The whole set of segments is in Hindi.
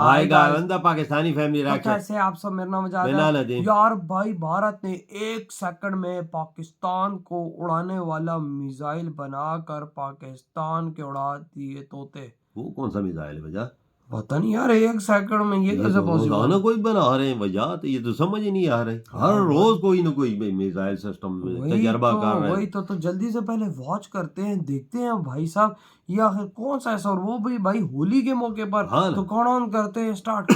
हाय गाइस, पाकिस्तानी फैमिली तो रिएक्शन। कैसे आप सब। मेरा नाम मेरा जादा नदीम। यार भाई, भारत ने 1 सेकंड में पाकिस्तान को उड़ाने वाला मिसाइल बनाकर पाकिस्तान के उड़ा दिए तोते। वो कौन सा मिसाइल है भैया? पता नहीं यार, 1 सेकंड में ये कैसे तो पॉसिबल। रोजाना कोई बना रहे हैं भैया, तो ये तो समझ ही नहीं आ रहे। हर रोज कोई ना कोई मिसाइल सिस्टम में तजर्बा कर रहे हैं। वही तो जल्दी से पहले वॉच करते हैं, देखते हैं भाई साहब ये आखिर कौन सा ऐसा, और वो भी भाई होली के मौके पर। हाँ तो कौन ऑन करते हैं, स्टार्ट।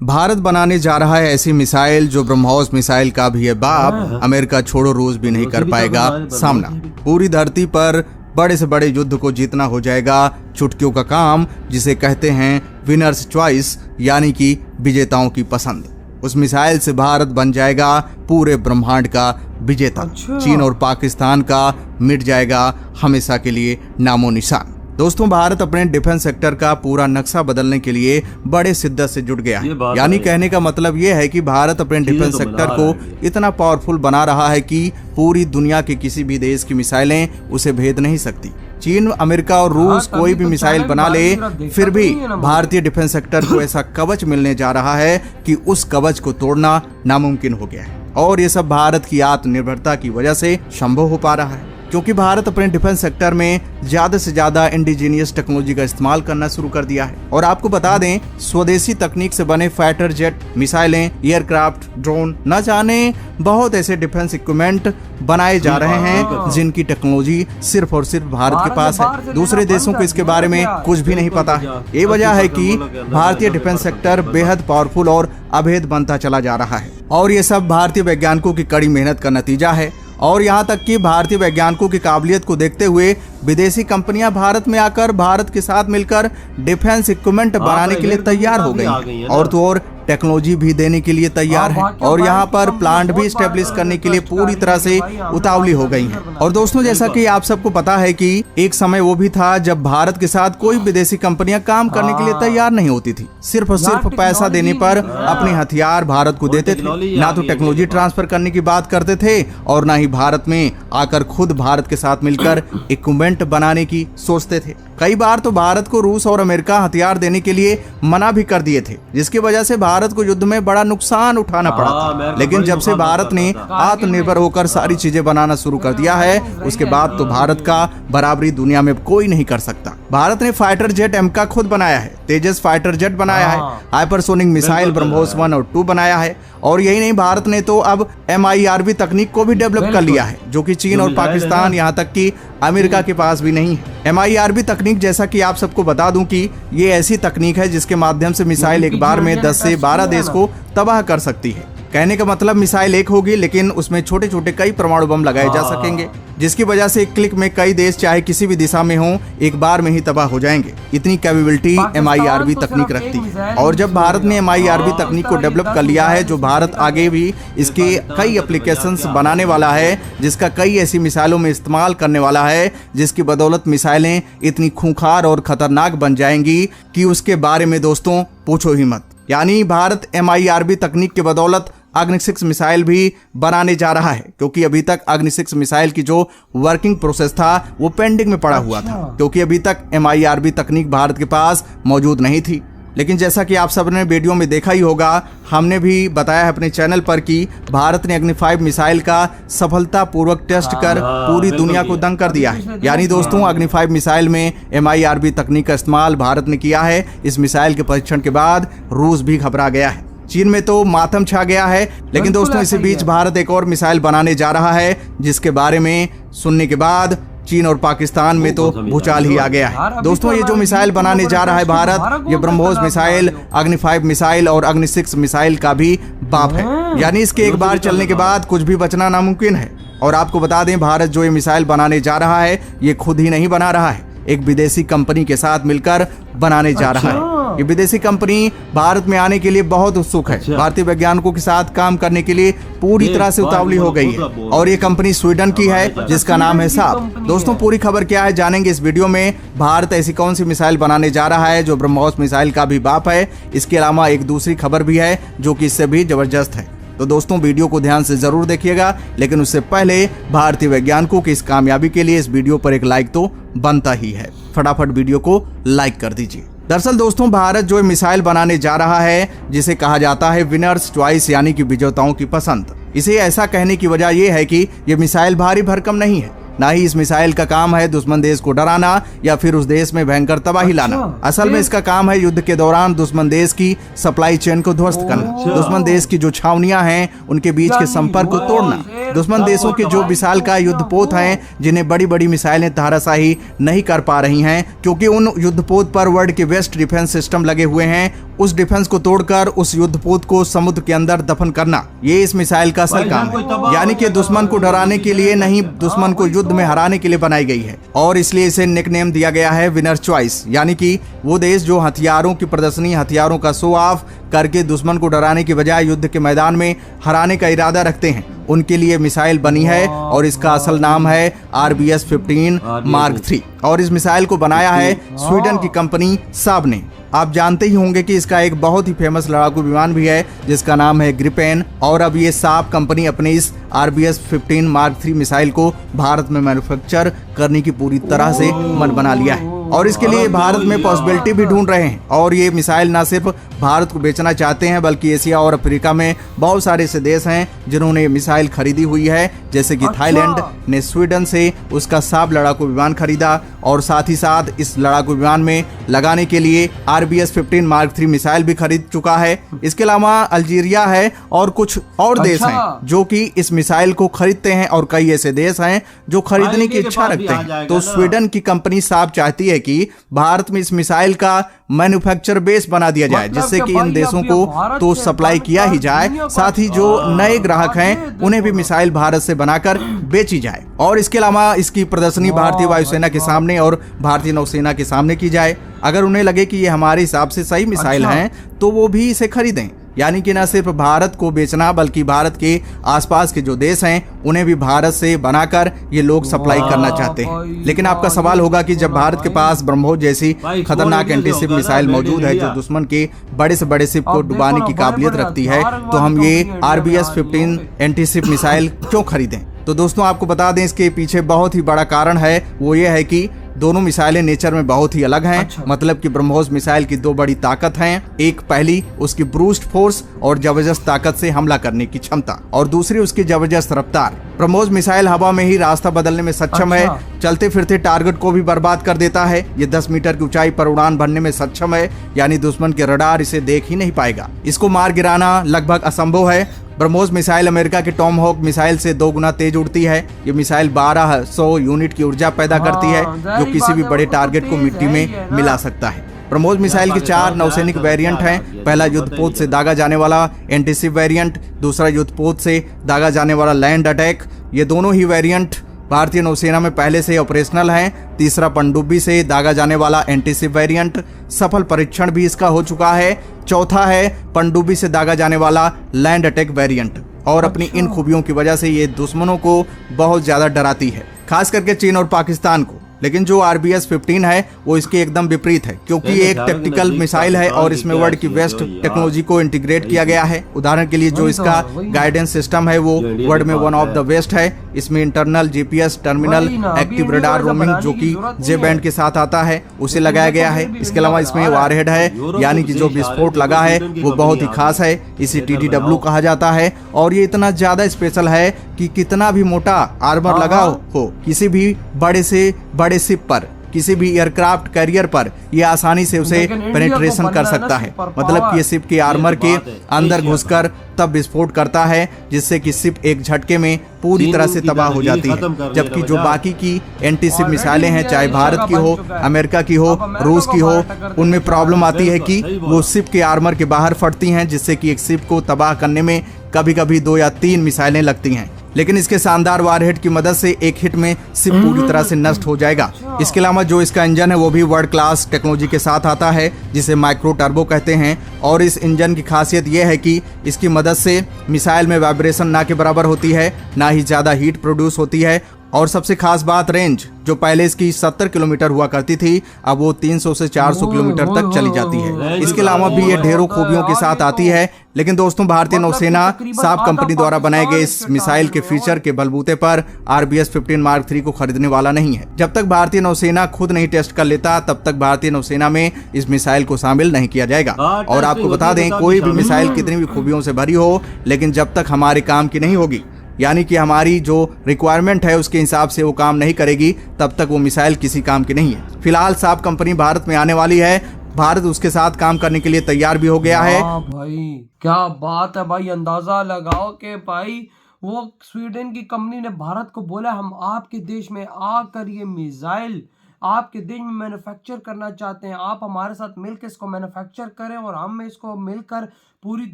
भारत बनाने जा रहा है ऐसी मिसाइल जो ब्रह्मोस मिसाइल का भी है बाप। अमेरिका छोड़ो रूस भी नहीं कर पाएगा सामना। पूरी धरती पर बड़े से बड़े युद्ध को जीतना हो जाएगा चुटकियों का काम, जिसे कहते हैं विनर्स चॉइस, यानी कि विजेताओं की पसंद। उस मिसाइल से भारत बन जाएगा पूरे ब्रह्मांड का विजेता। चीन और पाकिस्तान का मिट जाएगा हमेशा के लिए नामो निशान। दोस्तों, भारत अपने डिफेंस सेक्टर का पूरा नक्शा बदलने के लिए बड़े शिद्दत से जुट गया है। यानी कहने का मतलब ये है कि भारत अपने डिफेंस सेक्टर को इतना पावरफुल बना रहा है कि पूरी दुनिया के किसी भी देश की मिसाइलें उसे भेद नहीं सकती। चीन, अमेरिका और रूस कोई भी मिसाइल बना ले, फिर भी भारतीय डिफेंस सेक्टर को ऐसा कवच मिलने जा रहा है कि उस कवच को तोड़ना नामुमकिन हो गया है। और ये सब भारत की आत्मनिर्भरता की वजह से संभव हो पा रहा है, क्योंकि भारत अपने डिफेंस सेक्टर में ज्यादा से ज्यादा इंडिजीनियस टेक्नोलॉजी का इस्तेमाल करना शुरू कर दिया है। और आपको बता दें, स्वदेशी तकनीक से बने फाइटर जेट, मिसाइलें, एयरक्राफ्ट, ड्रोन, न जाने बहुत ऐसे डिफेंस इक्विपमेंट बनाए जा रहे हैं जिनकी टेक्नोलॉजी सिर्फ और सिर्फ भारत के पास है। दूसरे देशों को इसके बारे में कुछ भी नहीं पता है। ये वजह है कि भारतीय डिफेंस सेक्टर बेहद पावरफुल और अभेद बनता चला जा रहा है। और ये सब भारतीय वैज्ञानिकों की कड़ी मेहनत का नतीजा है। और यहाँ तक कि भारतीय वैज्ञानिकों की काबिलियत को देखते हुए विदेशी कंपनियां भारत में आकर भारत के साथ मिलकर डिफेंस इक्विपमेंट बनाने के लिए तैयार हो गई, और तो और टेक्नोलॉजी भी देने के लिए तैयार है। और यहाँ पर प्लांट भी स्टेब्लिश करने के लिए पूरी तरह से उतावली हो गई है। और दोस्तों, जैसा कि आप सबको पता है कि एक समय वो भी था जब भारत के साथ कोई विदेशी कंपनियां काम करने के लिए तैयार नहीं होती थी। सिर्फ और सिर्फ पैसा देने पर अपने हथियार भारत को देते थे। ना तो टेक्नोलॉजी ट्रांसफर करने की बात करते थे और ना ही भारत में आकर खुद भारत के साथ मिलकर इक्विपमेंट बनाने की सोचते थे। कई बार तो भारत को रूस और अमेरिका हथियार देने के लिए मना भी कर दिए थे, जिसकी वजह से भारत को युद्ध में बड़ा नुकसान उठाना पड़ा था। लेकिन जब से भारत ने आत्मनिर्भर होकर सारी चीजें बनाना शुरू कर दिया है, उसके बाद तो भारत का बराबरी दुनिया में कोई नहीं कर सकता। भारत ने फाइटर जेट एमका खुद बनाया है, तेजस फाइटर जेट बनाया है, हाइपरसोनिक मिसाइल ब्रह्मोस 1 और 2 बनाया है। और यही नहीं, भारत ने तो अब MIRV तकनीक को भी डेवलप कर लिया है, जो कि चीन और पाकिस्तान, यहाँ तक कि अमेरिका के पास भी नहीं है। MIRV तकनीक, जैसा कि आप सबको बता दूं कि ये ऐसी तकनीक है जिसके माध्यम से मिसाइल एक बार में 10 से 12 देश को तबाह कर सकती है। कहने का मतलब मिसाइल एक होगी, लेकिन उसमें छोटे छोटे कई परमाणु बम लगाए जा सकेंगे, जिसकी वजह से एक क्लिक में कई देश चाहे किसी भी दिशा में हों, एक बार में ही तबाह हो जाएंगे। इतनी कैपेबिलिटी MIRV तकनीक रखती है। और जब भारत ने MIRV तकनीक को डेवलप कर लिया है, जो भारत आगे भी इसके कई एप्लीकेशंस बनाने वाला है, जिसका कई ऐसी मिसाइलों में इस्तेमाल करने वाला है, जिसकी बदौलत मिसाइलें इतनी खूंखार और खतरनाक बन जाएंगी कि उसके बारे में दोस्तों पूछो ही मत। यानी भारत MIRV तकनीक के बदौलत अग्नि 6 मिसाइल भी बनाने जा रहा है, क्योंकि अभी तक अग्नि 6 मिसाइल की जो वर्किंग प्रोसेस था वो पेंडिंग में पड़ा हुआ था, क्योंकि अभी तक MIRV तकनीक भारत के पास मौजूद नहीं थी। लेकिन जैसा कि आप सब ने वीडियो में देखा ही होगा, हमने भी बताया है अपने चैनल पर कि भारत ने अग्नि 5 मिसाइल का सफलतापूर्वक टेस्ट कर पूरी दुनिया को दंग कर दिया है। यानी दोस्तों, अग्नि 5 मिसाइल में MIRV तकनीक का इस्तेमाल भारत ने किया है। इस मिसाइल के परीक्षण के बाद रूस भी घबरा गया है, चीन में तो मातम छा गया है। लेकिन दोस्तों, इसी बीच भारत एक और मिसाइल बनाने जा रहा है, जिसके बारे में सुनने के बाद चीन और पाकिस्तान में तो भूचाल ही आ गया है। दोस्तों, ये जो मिसाइल बनाने जा रहा है भारत, ये ब्रह्मोस मिसाइल, अग्नि 5 मिसाइल और अग्नि 6 मिसाइल का भी बाप है। यानी इसके एक बार चलने के बाद कुछ भी बचना नामुमकिन है। और आपको बता दें, भारत जो ये मिसाइल बनाने जा रहा है, ये खुद ही नहीं बना रहा है, एक विदेशी कंपनी के साथ मिलकर बनाने जा रहा है। ये विदेशी कंपनी भारत में आने के लिए बहुत उत्सुक है। भारतीय वैज्ञानिकों के साथ काम करने के लिए पूरी तरह से उतावली हो गई है। और ये कंपनी स्वीडन की है, जिसका नाम है साप। दोस्तों, पूरी खबर क्या है जानेंगे इस वीडियो में। भारत ऐसी कौन सी मिसाइल बनाने जा रहा है जो ब्रह्मोस मिसाइल का भी बाप है। इसके अलावा एक दूसरी खबर भी है जो कि इससे भी जबरदस्त है। तो दोस्तों वीडियो को ध्यान से जरूर देखिएगा, लेकिन उससे पहले भारतीय वैज्ञानिकों की इस कामयाबी के लिए इस वीडियो पर एक लाइक तो बनता ही है। फटाफट वीडियो को लाइक कर दीजिए। दरअसल दोस्तों, भारत जो मिसाइल बनाने जा रहा है, जिसे कहा जाता है विनर्स चॉइस यानी कि विजेताओं की पसंद, इसे ऐसा कहने की वजह यह है कि यह मिसाइल भारी भरकम नहीं है, ना ही इस मिसाइल का काम है दुश्मन देश को डराना या फिर उस देश में भयंकर तबाही लाना। असल में इसका काम है युद्ध के दौरान दुश्मन देश की सप्लाई चेन को ध्वस्त करना, दुश्मन देश की जो छावनियां हैं उनके बीच के संपर्क को तोड़ना, दुश्मन देशों के जो विशालकाय युद्धपोत हैं जिन्हें बड़ी बड़ी मिसाइलें धराशायी नहीं कर पा रही हैं क्योंकि उन युद्धपोत पर वर्ल्ड के बेस्ट डिफेंस सिस्टम लगे हुए हैं, उस डिफेंस को तोड़कर उस युद्धपोत को समुद्र के अंदर दफन करना, ये इस मिसाइल का असल काम है। यानी कि दुश्मन को डराने के लिए नहीं, दुश्मन को युद्ध में हराने के लिए बनाई गई है और इसलिए इसे निकनेम दिया गया है विनर चॉइस, यानी कि वो देश जो हथियारों की प्रदर्शनी, हथियारों का शो ऑफ करके दुश्मन को डराने की बजाय युद्ध के मैदान में हराने का इरादा रखते हैं, उनके लिए मिसाइल बनी है और इसका असल नाम है RBS 15 मार्क 3 और इस मिसाइल को बनाया है स्वीडन की कंपनी साब ने। आप जानते ही होंगे कि इसका एक बहुत ही फेमस लड़ाकू विमान भी है जिसका नाम है ग्रिपेन और अब ये साब कंपनी अपने इस RBS 15 मार्क 3 मिसाइल को भारत में मैन्युफैक्चर करने की पूरी तरह से मन बना लिया है और इसके लिए भारत में पॉसिबिलिटी भी ढूंढ रहे हैं और ये मिसाइल न सिर्फ भारत को बेचना चाहते हैं बल्कि एशिया और अफ्रीका में बहुत सारे ऐसे देश हैं जिन्होंने ये मिसाइल खरीदी हुई है, जैसे कि थाईलैंड ने स्वीडन से उसका साब लड़ाकू विमान खरीदा और साथ ही साथ इस लड़ाकू विमान में लगाने के लिए RBS 15 मार्क 3 मिसाइल भी खरीद चुका है। इसके अलावा अल्जीरिया है और कुछ और देश हैं जो कि इस मिसाइल को खरीदते हैं और कई ऐसे देश हैं जो खरीदने की इच्छा रखते हैं। तो स्वीडन की कंपनी साब चाहती है कि भारत में इस मिसाइल का मैन्युफैक्चर बेस बना दिया जाए, जिससे कि इन देशों को तो सप्लाई किया ही जाए, साथ ही जो नए ग्राहक हैं उन्हें भी मिसाइल भारत से बनाकर बेची जाए और इसके अलावा इसकी प्रदर्शनी भारतीय वायुसेना के सामने और भारतीय नौसेना के सामने की जाए। अगर उन्हें लगे कि ये हमारे हिसाब से सही मिसाइल हैं तो वो भी इसे खरीदें। यानी कि न सिर्फ भारत को बेचना बल्कि भारत के आसपास के जो देश हैं उन्हें भी भारत से बनाकर ये लोग सप्लाई करना चाहते हैं। लेकिन आपका सवाल होगा कि जब भारत के पास ब्रह्मोस जैसी खतरनाक एंटीशिप मिसाइल मौजूद है जो दुश्मन के बड़े से बड़े शिप को डुबाने की काबिलियत रखती है, तो हम ये RBS 15 एंटीशिप मिसाइल क्यों खरीदें? तो दोस्तों आपको बता दें इसके पीछे बहुत ही बड़ा कारण है, वो ये है कि दोनों मिसाइलें नेचर में बहुत ही अलग हैं। मतलब कि ब्रह्मोस मिसाइल की दो बड़ी ताकत हैं, एक पहली उसकी ब्रूस्ट फोर्स और जबरदस्त ताकत से हमला करने की क्षमता और दूसरी उसकी जबरदस्त रफ्तार। ब्रह्मोस मिसाइल हवा में ही रास्ता बदलने में सक्षम है, चलते फिरते टारगेट को भी बर्बाद कर देता है। ये 10 मीटर की ऊंचाई पर उड़ान भरने में सक्षम है, यानी दुश्मन के रडार इसे देख ही नहीं पाएगा। इसको मार गिराना लगभग असंभव है। ब्रह्मोस मिसाइल अमेरिका के टॉमहॉक मिसाइल से 2 गुना तेज उड़ती है। ये मिसाइल 1200 यूनिट की ऊर्जा पैदा करती है जो किसी भी बड़े टारगेट को मिट्टी में मिला सकता है। ब्रह्मोस मिसाइल के 4 नौसैनिक वेरिएंट हैं। पहला युद्धपोत से दागा जाने वाला एंटीशिप वेरिएंट, दूसरा युद्धपोत से दागा जाने वाला लैंड अटैक। ये दोनों ही वेरिएंट भारतीय नौसेना में पहले से ऑपरेशनल हैं। तीसरा पनडुब्बी से दागा जाने वाला एंटीशिप वेरिएंट, सफल परीक्षण भी इसका हो चुका है। चौथा है पनडुब्बी से दागा जाने वाला लैंड अटैक वेरिएंट और अपनी इन खूबियों की वजह से ये दुश्मनों को बहुत ज्यादा डराती है, खास करके चीन और पाकिस्तान को। लेकिन जो RBS 15 है वो इसके एकदम विपरीत है, क्योंकि ये एक टैक्टिकल मिसाइल है और इसमें वर्ल्ड की बेस्ट टेक्नोलॉजी को इंटीग्रेट किया गया है। उदाहरण के लिए जो इसका गाइडेंस सिस्टम है वो वर्ल्ड में वन ऑफ द बेस्ट है। इसमें internal GPS terminal, active radar roaming जो कि जे बैंड के साथ आता है उसे लगाया गया है। इसके अलावा इसमें वारहेड है, यानी कि जो विस्फोट लगा है वो बहुत ही खास है, इसे TDW कहा जाता है और ये इतना ज्यादा स्पेशल है कि कितना भी मोटा आर्मर लगा हो किसी भी बड़े से बड़े शिप पर, किसी भी एयरक्राफ्ट कैरियर पर ये आसानी से उसे पेनिट्रेशन कर सकता है। मतलब कि ये शिप के आर्मर के अंदर घुसकर तब विस्फोट करता है जिससे कि शिप एक झटके में पूरी तरह से तबाह हो जाती है। जबकि जो बाकी की एंटीशिप मिसाइलें हैं, चाहे भारत की हो, अमेरिका की हो, रूस की हो, उनमें प्रॉब्लम आती है कि वो शिप के आर्मर के बाहर फटती हैं, जिससे कि एक शिप को तबाह करने में कभी कभी 2 या 3 मिसाइलें लगती हैं। लेकिन इसके शानदार वारहेड की मदद से एक हिट में शिप पूरी तरह से नष्ट हो जाएगा। इसके अलावा जो इसका इंजन है वो भी वर्ल्ड क्लास टेक्नोलॉजी के साथ आता है, जिसे माइक्रो टर्बो कहते हैं। और इस इंजन की खासियत यह है कि इसकी मदद से मिसाइल में वाइब्रेशन ना के बराबर होती है, ना ही ज्यादा हीट प्रोड्यूस होती है और सबसे खास बात रेंज, जो पहले इसकी 70 किलोमीटर हुआ करती थी, अब वो 300 से 400 किलोमीटर तक चली जाती है। इसके अलावा भी ये ढेरों खूबियों के साथ आती है। लेकिन दोस्तों, भारतीय नौसेना साफ कंपनी द्वारा बनाए गए इस मिसाइल के फीचर के बलबूते पर RBS-15 Mark III को खरीदने वाला नहीं है। जब तक भारतीय नौसेना खुद नहीं टेस्ट कर लेता, तब तक भारतीय नौसेना में इस मिसाइल को शामिल नहीं किया जाएगा। और आपको बता दें, कोई भी मिसाइल कितनी भी खूबियों से भरी हो, लेकिन जब तक हमारे काम की नहीं होगी, यानी कि हमारी जो रिक्वायरमेंट है उसके हिसाब से वो काम नहीं करेगी, तब तक वो मिसाइल किसी काम की नहीं है। फिलहाल साफ कंपनी भारत में आने वाली है। भारत उसके साथ काम करने के लिए तैयार भी हो गया है। भाई क्या बात है भाई, अंदाजा लगाओ कि भाई वो स्वीडन की कंपनी ने भारत को बोला हम आपके देश में आकर ये मिसाइल आपके देश में मैन्युफैक्चर करना चाहते हैं, आप हमारे साथ मिलकर इसको मैन्युफैक्चर करें और हम इसको मिलकर पूरी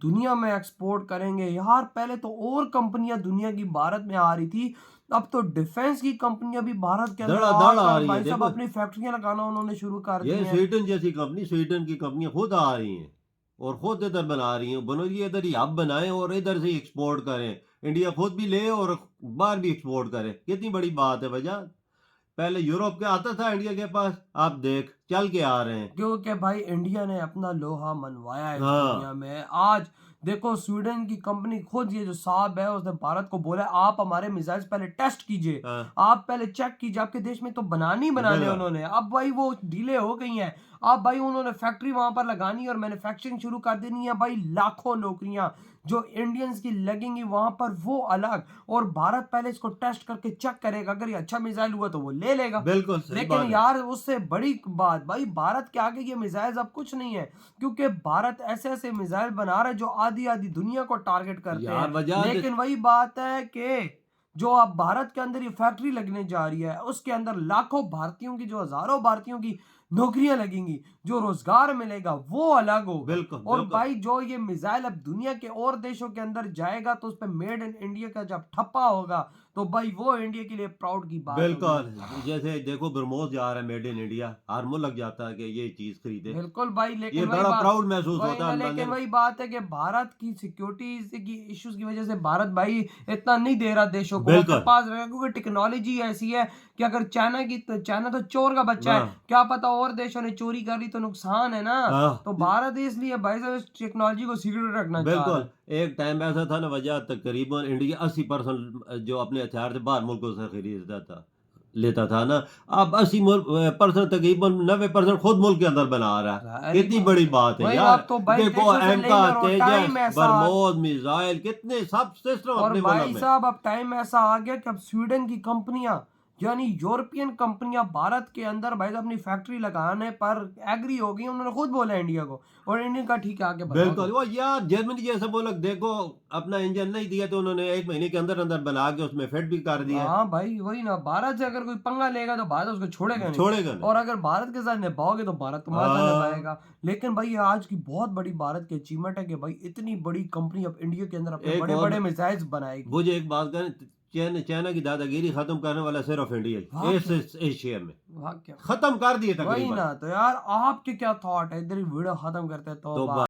दुनिया में एक्सपोर्ट करेंगे। यार पहले तो और कंपनियां दुनिया की भारत में आ रही थी, अब तो डिफेंस की कंपनियां भी भारत के अंदर भाई साहब अपनी फैक्ट्रियां लगाना उन्होंने शुरू कर दी हैं। स्वीडन जैसी कंपनी, स्वीडन की कंपनियां खुद आ रही हैं और खुद इधर बना रही हैं। बनो ये इधर ही हब बनाएं और इधर से एक्सपोर्ट करें, इंडिया खुद भी ले और बाहर भी एक्सपोर्ट करे। कितनी बड़ी बात है भैया। पहले यूरोप के आता था इंडिया के पास, आप देख चल के आ रहे हैं, क्योंकि भाई इंडिया ने अपना लोहा मनवाया है दुनिया में। आज देखो स्वीडन की कंपनी खुद, ये जो साहब है उसने भारत को बोला आप हमारे मिसाइल्स पहले टेस्ट कीजिए, आप पहले चेक कीजिए, आपके देश में तो बनाने उन्होंने। अब भाई वो डिले हो गई है, अब भाई उन्होंने फैक्ट्री वहां पर लगानी और मैन्युफैक्चरिंग शुरू कर देनी है। भाई लाखों नौकरियां जो इंडियंस की लगेंगी वहां पर, वो अलग। और भारत पहले इसको टेस्ट करके चेक करेगा, अगर ये अच्छा मिसाइल हुआ तो वो ले लेगा। बिल्कुल। लेकिन यार उससे बड़ी बात भाई, भारत के आगे ये मिसाइल अब कुछ नहीं है, क्योंकि भारत ऐसे ऐसे मिसाइल बना रहा है जो आधी आधी दुनिया को टारगेट करते हैं। लेकिन वही बात है कि जो अब भारत के अंदर ये फैक्ट्री लगने जा रही है, उसके अंदर लाखों भारतीयों की, जो हजारों भारतीयों की नौकरियां लगेंगी, जो रोजगार मिलेगा वो अलग हो। बिल्कुल। और भाई जो ये मिसाइल अब दुनिया के और देशों के अंदर जाएगा तो उस पर मेड इन इंडिया का जब ठप्पा होगा तो भाई वो इंडिया के लिए प्राउड की बात बिल्कुल। जैसे देखो ब्रह्मोस जा रहा है मेड इन इंडिया, हर मुल्क जाता है कि ये चीज खरीदे। बिल्कुल भाई, लेकिन ये बड़ा प्राउड महसूस होता है। लेकिन वही बात है कि भारत की सिक्योरिटी की इश्यूज की वजह से भारत भाई इतना नहीं दे रहा देशों को अपने पास, क्योंकि टेक्नोलॉजी ऐसी है कि अगर चाइना तो चोर का बच्चा है, क्या पता और देशों ने चोरी कर ली तो नुकसान है ना। तो भारत इसलिए भाई साहब इस टेक्नोलॉजी को सीक्रेट रखना चाहता है। बिल्कुल। एक टाइम ऐसा था ना वजह, तकरीबन इंडिया 80% जो अपने हथियार से बाहर मुल्कों से खरीदता था, लेता था ना, अब 80% तकरीबन 90% खुद मुल्क के अंदर बना रहा है। कितनी बड़ी बात है यार। तो देखो एमका, तेजस, बरमोस मिसाइल, कितने सब सिस्टम अपने मुल्क में। भाई साहब अब टाइम ऐसा आ गया कि अब स्वीडन की कंपनियां यानी यूरोपियन कंपनियां भारत के अंदर भाई अपनी फैक्ट्री लगाने पर एग्री हो गई। उन्होंने खुद बोला इंडिया को, और इंडिया का ठीक है आगे बिल्कुल। वो यार जर्मनी जैसे मुल्क देखो, अपना इंजन नहीं दिया तो उन्होंने 1 महीने के अंदर अंदर बना के उसमें फिट भी कर दिया। हाँ भाई वही ना, भारत से अगर कोई पंगा लेगा तो भारत उसको छोड़ेगा नहीं। और अगर भारत के साथ निभाओगे तो भारत तुम्हारे साथ निभाएगा। लेकिन भाई आज की बहुत बड़ी भारत की अचीवमेंट है कि भाई इतनी बड़ी कंपनी अब इंडिया के अंदर अपने बड़े बड़े मिसाइल्स बनाएगी। मुझे एक बात करें, चाइना की दादागिरी खत्म करने वाला सिर्फ इंडिया एशिया में खत्म कर दिए वही ना। तो यार आपके क्या थॉट है, इधर वीडियो खत्म करते हैं तो